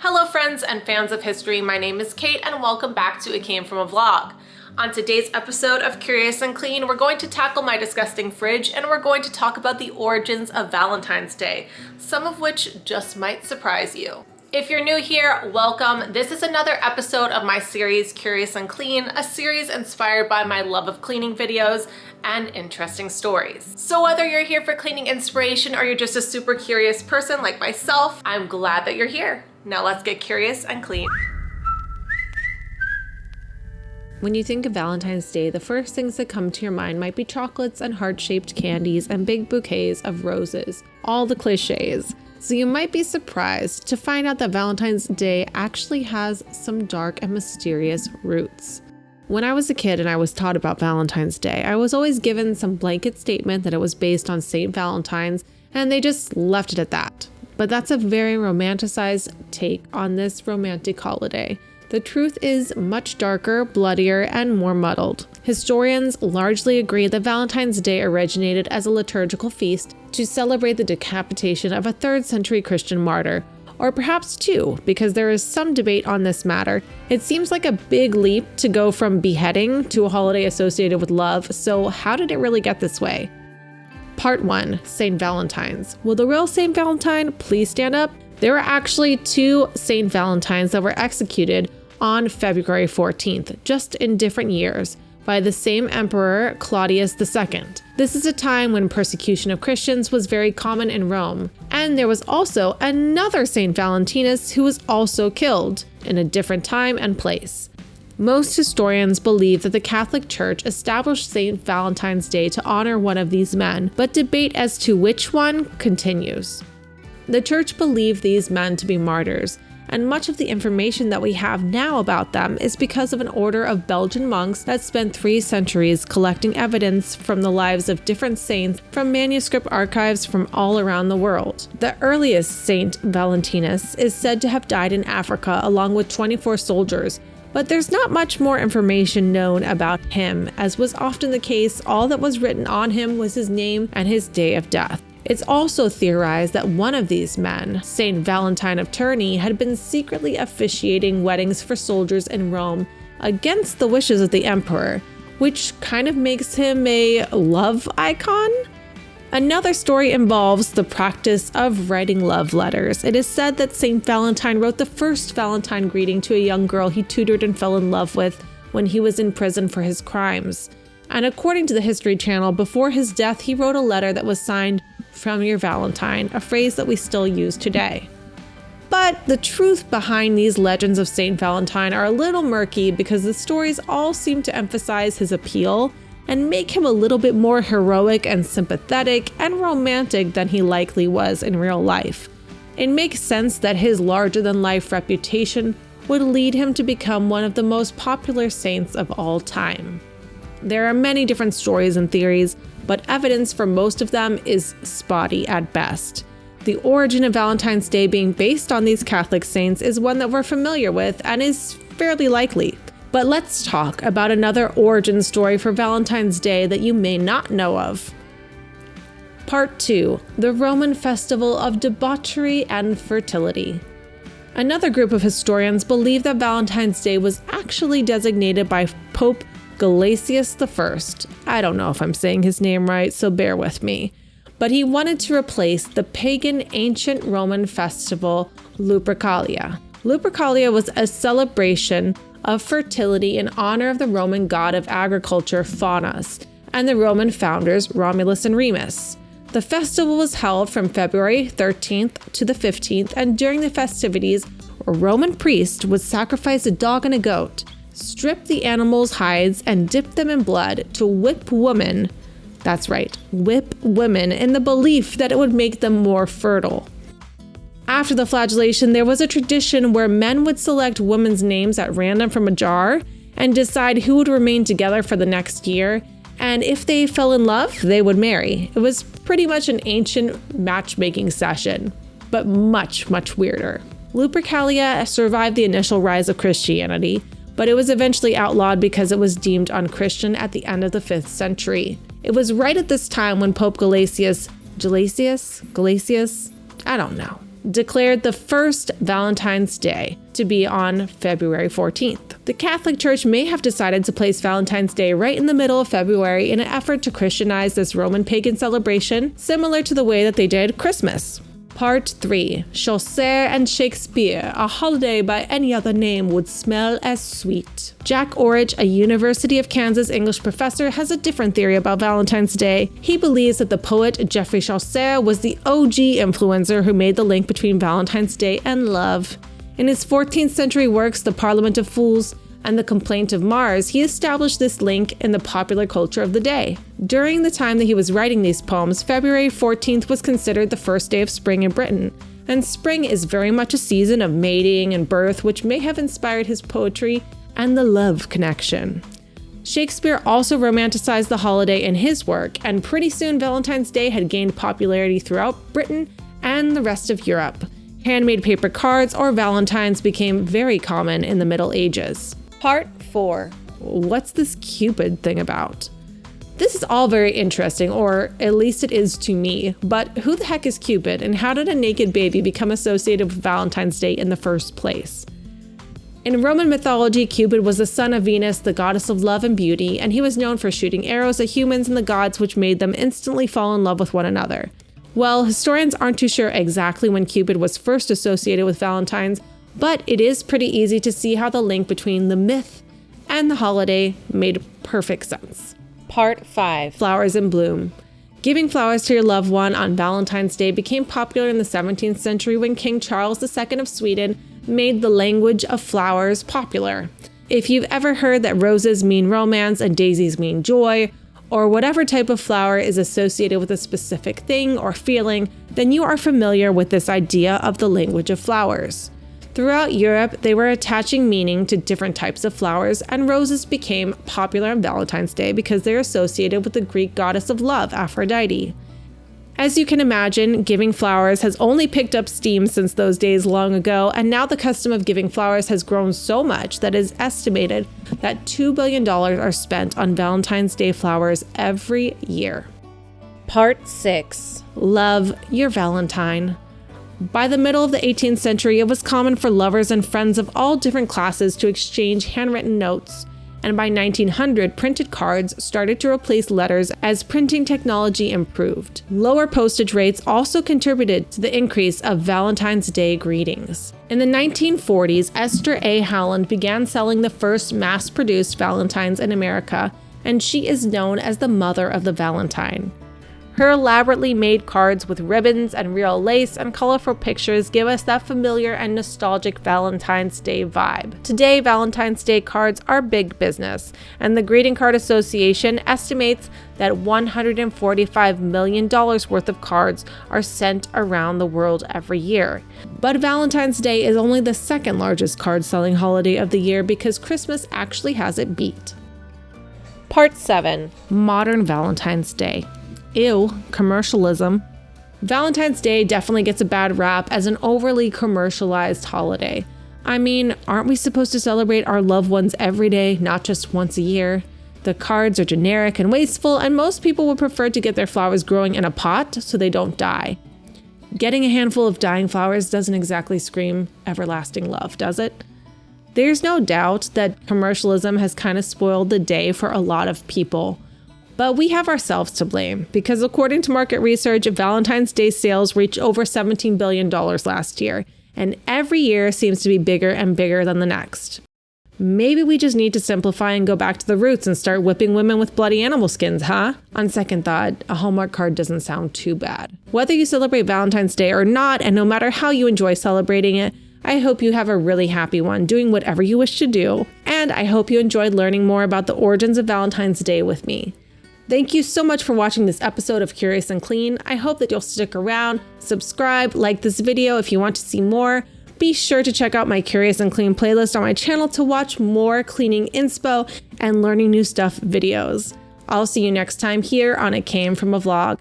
Hello friends and fans of history, my name is Kate and welcome back to It Came From a Vlog. On today's episode of Curious and Clean, we're going to tackle my disgusting fridge and we're going to talk about the origins of Valentine's Day, some of which just might surprise you. If you're new here, welcome. This is another episode of my series Curious and Clean, a series inspired by my love of cleaning videos and interesting stories. So whether you're here for cleaning inspiration or you're just a super curious person like myself, I'm glad that you're here. Now let's get curious and clean. When you think of Valentine's Day, the first things that come to your mind might be chocolates and heart-shaped candies and big bouquets of roses, all the cliches. So you might be surprised to find out that Valentine's Day actually has some dark and mysterious roots. When I was a kid and I was taught about Valentine's Day, I was always given some blanket statement that it was based on St. Valentine's, and they just left it at that. But that's a very romanticized take on this romantic holiday. The truth is much darker, bloodier, and more muddled. Historians largely agree that Valentine's Day originated as a liturgical feast to celebrate the decapitation of a 3rd century Christian martyr, or perhaps 2, because there is some debate on this matter. It seems like a big leap to go from beheading to a holiday associated with love, so how did it really get this way? Part 1, St. Valentine's. Will the real St. Valentine please stand up? There were actually 2 St. Valentines that were executed on February 14th, just in different years, by the same emperor, Claudius II. This is a time when persecution of Christians was very common in Rome, and there was also another St. Valentinus who was also killed in a different time and place. Most historians believe that the Catholic Church established St. Valentine's Day to honor one of these men, but debate as to which one continues. The Church believed these men to be martyrs, and much of the information that we have now about them is because of an order of Belgian monks that spent 3 centuries collecting evidence from the lives of different saints from manuscript archives from all around the world. The earliest Saint Valentinus is said to have died in Africa along with 24 soldiers, but there's not much more information known about him. As was often the case, all that was written on him was his name and his day of death. It's also theorized that one of these men, Saint Valentine of Terni, had been secretly officiating weddings for soldiers in Rome against the wishes of the emperor, which kind of makes him a love icon. Another story involves the practice of writing love letters. It is said that Saint Valentine wrote the first Valentine greeting to a young girl he tutored and fell in love with when he was in prison for his crimes. And according to the History Channel, before his death, he wrote a letter that was signed "From your Valentine," a phrase that we still use today. But the truth behind these legends of St. Valentine are a little murky because the stories all seem to emphasize his appeal and make him a little bit more heroic and sympathetic and romantic than he likely was in real life. It makes sense that his larger-than-life reputation would lead him to become one of the most popular saints of all time. There are many different stories and theories, but evidence for most of them is spotty at best. The origin of Valentine's Day being based on these Catholic saints is one that we're familiar with and is fairly likely. But let's talk about another origin story for Valentine's Day that you may not know of. Part 2, the Roman festival of debauchery and fertility. Another group of historians believe that Valentine's Day was actually designated by Pope Gelasius I. I don't know if I'm saying his name right, so bear with me. But he wanted to replace the pagan ancient Roman festival Lupercalia. Lupercalia was a celebration of fertility in honor of the Roman god of agriculture Faunus and the Roman founders Romulus and Remus. The festival was held from February 13th to the 15th, and during the festivities, a Roman priest would sacrifice a dog and a goat, strip the animals' hides, and dip them in blood to whip women. That's right, whip women in the belief that it would make them more fertile. After the flagellation, there was a tradition where men would select women's names at random from a jar and decide who would remain together for the next year, and if they fell in love, they would marry. It was pretty much an ancient matchmaking session, but much, much weirder. Lupercalia survived the initial rise of Christianity, but it was eventually outlawed because it was deemed unchristian at the end of the 5th century. It was right at this time when Pope Gelasius, I don't know, declared the first Valentine's Day to be on February 14th. The Catholic Church may have decided to place Valentine's Day right in the middle of February in an effort to Christianize this Roman pagan celebration, similar to the way that they did Christmas. Part 3. Chaucer and Shakespeare. A holiday by any other name would smell as sweet. Jack Orridge, a University of Kansas English professor, has a different theory about Valentine's Day. He believes that the poet Geoffrey Chaucer was the OG influencer who made the link between Valentine's Day and love. In his 14th century works, The Parliament of Fools and The Complaint of Mars, he established this link in the popular culture of the day. During the time that he was writing these poems, February 14th was considered the first day of spring in Britain, and spring is very much a season of mating and birth, which may have inspired his poetry and the love connection. Shakespeare also romanticized the holiday in his work, and pretty soon Valentine's Day had gained popularity throughout Britain and the rest of Europe. Handmade paper cards or valentines became very common in the Middle Ages. Part 4. What's this Cupid thing about? This is all very interesting, or at least it is to me, but who the heck is Cupid, and how did a naked baby become associated with Valentine's Day in the first place? In Roman mythology, Cupid was the son of Venus, the goddess of love and beauty, and he was known for shooting arrows at humans and the gods, which made them instantly fall in love with one another. Well, historians aren't too sure exactly when Cupid was first associated with Valentines, but it is pretty easy to see how the link between the myth and the holiday made perfect sense. Part 5. Flowers in bloom. Giving flowers to your loved one on Valentine's Day became popular in the 17th century when King Charles II of Sweden made the language of flowers popular. If you've ever heard that roses mean romance and daisies mean joy, or whatever type of flower is associated with a specific thing or feeling, then you are familiar with this idea of the language of flowers. Throughout Europe, they were attaching meaning to different types of flowers, and roses became popular on Valentine's Day because they're associated with the Greek goddess of love, Aphrodite. As you can imagine, giving flowers has only picked up steam since those days long ago, and now the custom of giving flowers has grown so much that it is estimated that $2 billion are spent on Valentine's Day flowers every year. Part 6. Love your Valentine. By the middle of the 18th century, it was common for lovers and friends of all different classes to exchange handwritten notes, and by 1900, printed cards started to replace letters as printing technology improved. Lower postage rates also contributed to the increase of Valentine's Day greetings. In the 1940s, Esther A. Howland began selling the first mass-produced Valentines in America, and she is known as the mother of the Valentine. Her elaborately made cards with ribbons and real lace and colorful pictures give us that familiar and nostalgic Valentine's Day vibe. Today, Valentine's Day cards are big business, and the Greeting Card Association estimates that $145 million worth of cards are sent around the world every year. But Valentine's Day is only the second largest card-selling holiday of the year because Christmas actually has it beat. Part 7. Modern Valentine's Day. Ew, commercialism. Valentine's Day definitely gets a bad rap as an overly commercialized holiday. I mean, aren't we supposed to celebrate our loved ones every day, not just once a year? The cards are generic and wasteful, and most people would prefer to get their flowers growing in a pot so they don't die. Getting a handful of dying flowers doesn't exactly scream everlasting love, does it? There's no doubt that commercialism has kind of spoiled the day for a lot of people. But we have ourselves to blame, because according to market research, Valentine's Day sales reached over $17 billion last year, and every year seems to be bigger and bigger than the next. Maybe we just need to simplify and go back to the roots and start whipping women with bloody animal skins, huh? On second thought, a Hallmark card doesn't sound too bad. Whether you celebrate Valentine's Day or not, and no matter how you enjoy celebrating it, I hope you have a really happy one doing whatever you wish to do, and I hope you enjoyed learning more about the origins of Valentine's Day with me. Thank you so much for watching this episode of Curious and Clean. I hope that you'll stick around, subscribe, like this video if you want to see more. Be sure to check out my Curious and Clean playlist on my channel to watch more cleaning inspo and learning new stuff videos. I'll see you next time here on It Came From a Vlog.